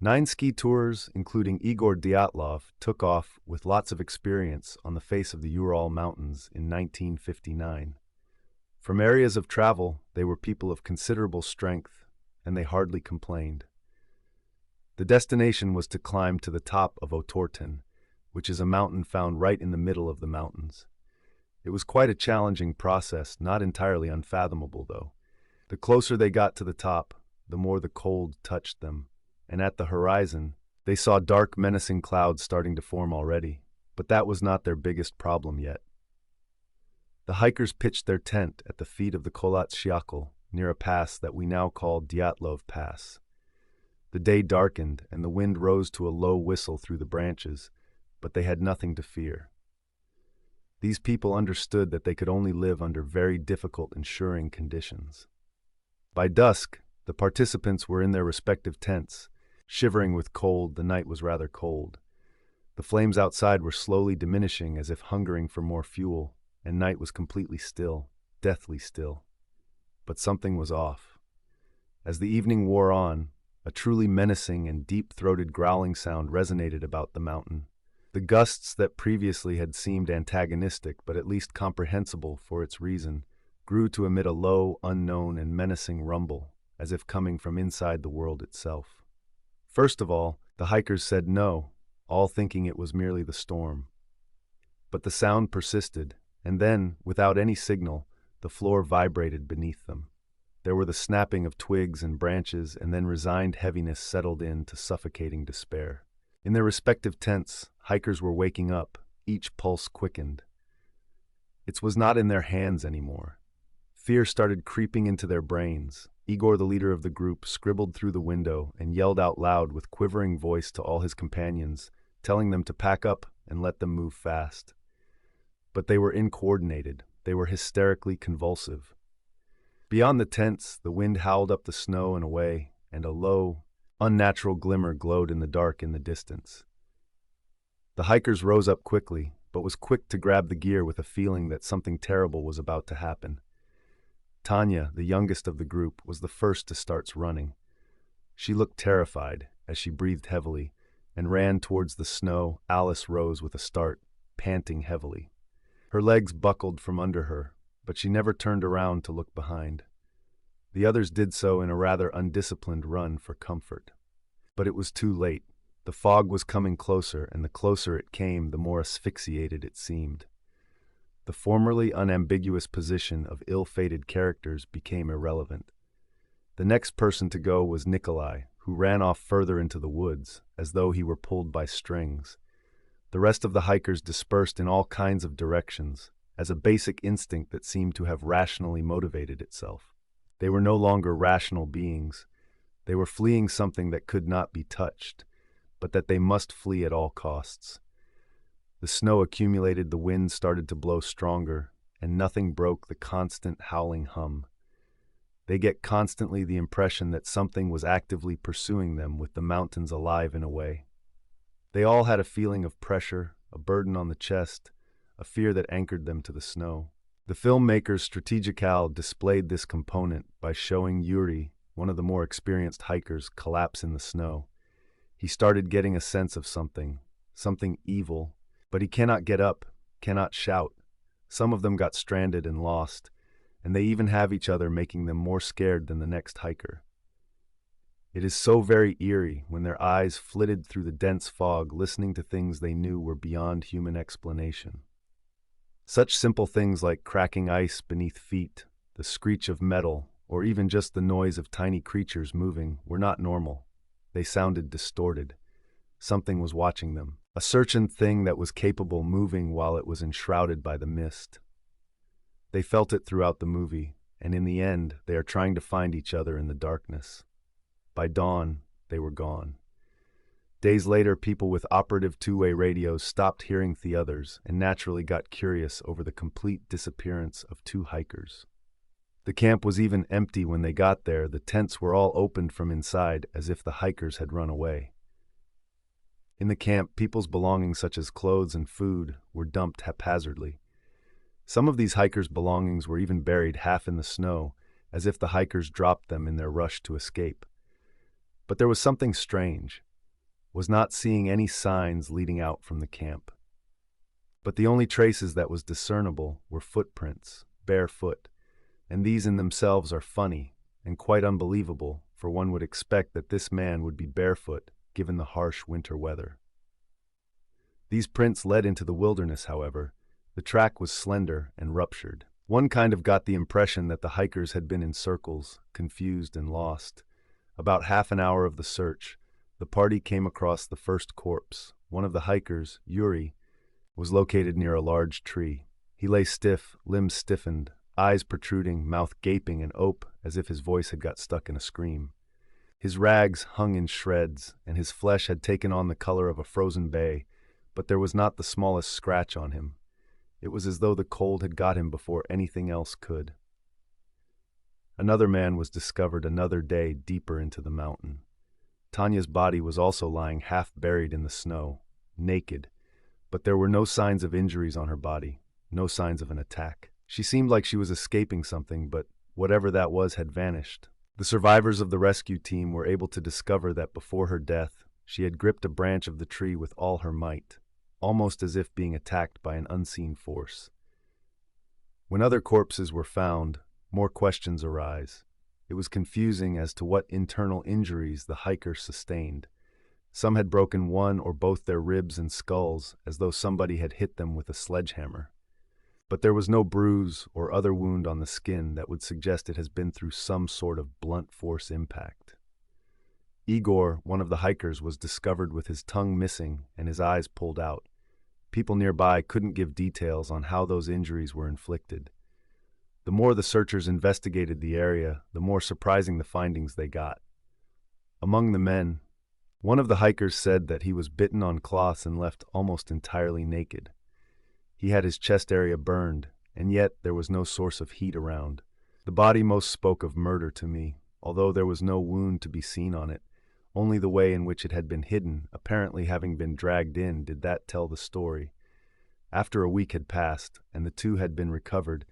9 ski tours, including Igor Dyatlov, took off with lots of experience on the face of the Ural Mountains in 1959. From areas of travel, they were people of considerable strength, and they hardly complained. The destination was to climb to the top of Otorten, which is a mountain found right in the middle of the mountains. It was quite a challenging process, not entirely unfathomable, though. The closer they got to the top, the more the cold touched them, and at the horizon, they saw dark, menacing clouds starting to form already, but that was not their biggest problem yet. The hikers pitched their tent at the feet of the Kholat Shyakhl, near a pass that we now call Dyatlov Pass. The day darkened, and the wind rose to a low whistle through the branches, but they had nothing to fear. These people understood that they could only live under very difficult ensuring conditions. By dusk, the participants were in their respective tents. Shivering with cold, the night was rather cold. The flames outside were slowly diminishing as if hungering for more fuel, and night was completely still, deathly still. But something was off. As the evening wore on, a truly menacing and deep-throated growling sound resonated about the mountain. The gusts that previously had seemed antagonistic but at least comprehensible for its reason grew to emit a low, unknown, and menacing rumble, as if coming from inside the world itself. First of all, the hikers said no, all thinking it was merely the storm. But the sound persisted, and then, without any signal, the floor vibrated beneath them. There were the snapping of twigs and branches, and then resigned heaviness settled in to suffocating despair. In their respective tents, hikers were waking up, each pulse quickened. It was not in their hands anymore. Fear started creeping into their brains. Igor, the leader of the group, scribbled through the window and yelled out loud with quivering voice to all his companions, telling them to pack up and let them move fast. But they were incoordinated. They were hysterically convulsive. Beyond the tents, the wind howled up the snow and away, and a low, unnatural glimmer glowed in the dark in the distance. The hikers rose up quickly, but was quick to grab the gear with a feeling that something terrible was about to happen. Tanya, the youngest of the group, was the first to start running. She looked terrified as she breathed heavily and ran towards the snow. Alice rose with a start, panting heavily. Her legs buckled from under her, but she never turned around to look behind. The others did so in a rather undisciplined run for comfort. But it was too late. The fog was coming closer, and the closer it came, the more asphyxiated it seemed. The formerly unambiguous position of ill-fated characters became irrelevant. The next person to go was Nikolai, who ran off further into the woods, as though he were pulled by strings. The rest of the hikers dispersed in all kinds of directions, as a basic instinct that seemed to have rationally motivated itself. They were no longer rational beings. They were fleeing something that could not be touched, but that they must flee at all costs. The snow accumulated, the wind started to blow stronger, and nothing broke the constant howling hum. They get constantly the impression that something was actively pursuing them, with the mountains alive in a way. They all had a feeling of pressure, a burden on the chest, a fear that anchored them to the snow. The filmmakers Strategicale displayed this component by showing Yuri, one of the more experienced hikers, collapse in the snow. He started getting a sense of something evil, but he cannot get up, cannot shout. Some of them got stranded and lost, and they even have each other, making them more scared than the next hiker. It is so very eerie when their eyes flitted through the dense fog, listening to things they knew were beyond human explanation. Such simple things like cracking ice beneath feet, the screech of metal, or even just the noise of tiny creatures moving were not normal. They sounded distorted. Something was watching them, a certain thing that was capable moving while it was enshrouded by the mist. They felt it throughout the movie, and in the end, they are trying to find each other in the darkness. By dawn, they were gone. Days later, people with operative two-way radios stopped hearing the others and naturally got curious over the complete disappearance of 2 hikers. The camp was even empty when they got there. The tents were all opened from inside, as if the hikers had run away. In the camp, people's belongings such as clothes and food were dumped haphazardly. Some of these hikers' belongings were even buried half in the snow, as if the hikers dropped them in their rush to escape. But there was something strange. was not seeing any signs leading out from the camp. But the only traces that was discernible were footprints, barefoot, and these in themselves are funny and quite unbelievable, for one would expect that this man would be barefoot given the harsh winter weather. These prints led into the wilderness, however. The track was slender and ruptured. One kind of got the impression that the hikers had been in circles, confused and lost. About half an hour of the search, the party came across the first corpse. One of the hikers, Yuri, was located near a large tree. He lay stiff, limbs stiffened, eyes protruding, mouth gaping and ope as if his voice had got stuck in a scream. His rags hung in shreds, and his flesh had taken on the color of a frozen bay, but there was not the smallest scratch on him. It was as though the cold had got him before anything else could. Another man was discovered another day deeper into the mountain. Tanya's body was also lying half buried in the snow, naked, but there were no signs of injuries on her body, no signs of an attack. She seemed like she was escaping something, but whatever that was had vanished. The survivors of the rescue team were able to discover that before her death, she had gripped a branch of the tree with all her might, almost as if being attacked by an unseen force. When other corpses were found, more questions arise. It was confusing as to what internal injuries the hikers sustained. Some had broken one or both their ribs and skulls, as though somebody had hit them with a sledgehammer. But there was no bruise or other wound on the skin that would suggest it has been through some sort of blunt force impact. Igor, one of the hikers, was discovered with his tongue missing and his eyes pulled out. People nearby couldn't give details on how those injuries were inflicted. The more the searchers investigated the area, the more surprising the findings they got. Among the men, one of the hikers said that he was bitten on cloths and left almost entirely naked. He had his chest area burned, and yet there was no source of heat around. The body most spoke of murder to me, although there was no wound to be seen on it. Only the way in which it had been hidden, apparently having been dragged in, did that tell the story. After a week had passed, and the two had been recovered,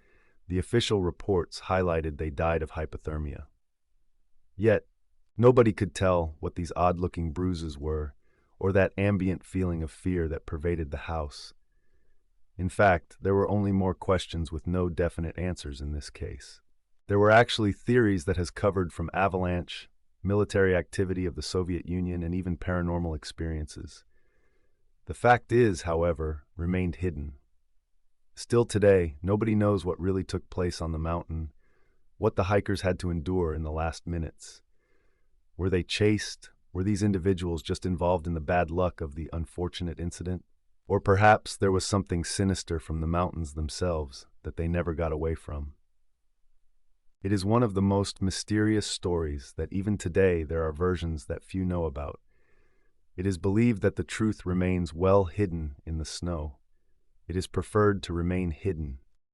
the official reports highlighted they died of hypothermia. Yet, nobody could tell what these odd-looking bruises were, or that ambient feeling of fear that pervaded the house. In fact, there were only more questions with no definite answers in this case. There were actually theories that has covered from avalanche, military activity of the Soviet Union, and even paranormal experiences. The fact is, however, remained hidden. Still today, nobody knows what really took place on the mountain, what the hikers had to endure in the last minutes. Were they chased? Were these individuals just involved in the bad luck of the unfortunate incident? Or perhaps there was something sinister from the mountains themselves that they never got away from. It is one of the most mysterious stories that even today there are versions that few know about. It is believed that the truth remains well hidden in the snow. It is preferred to remain hidden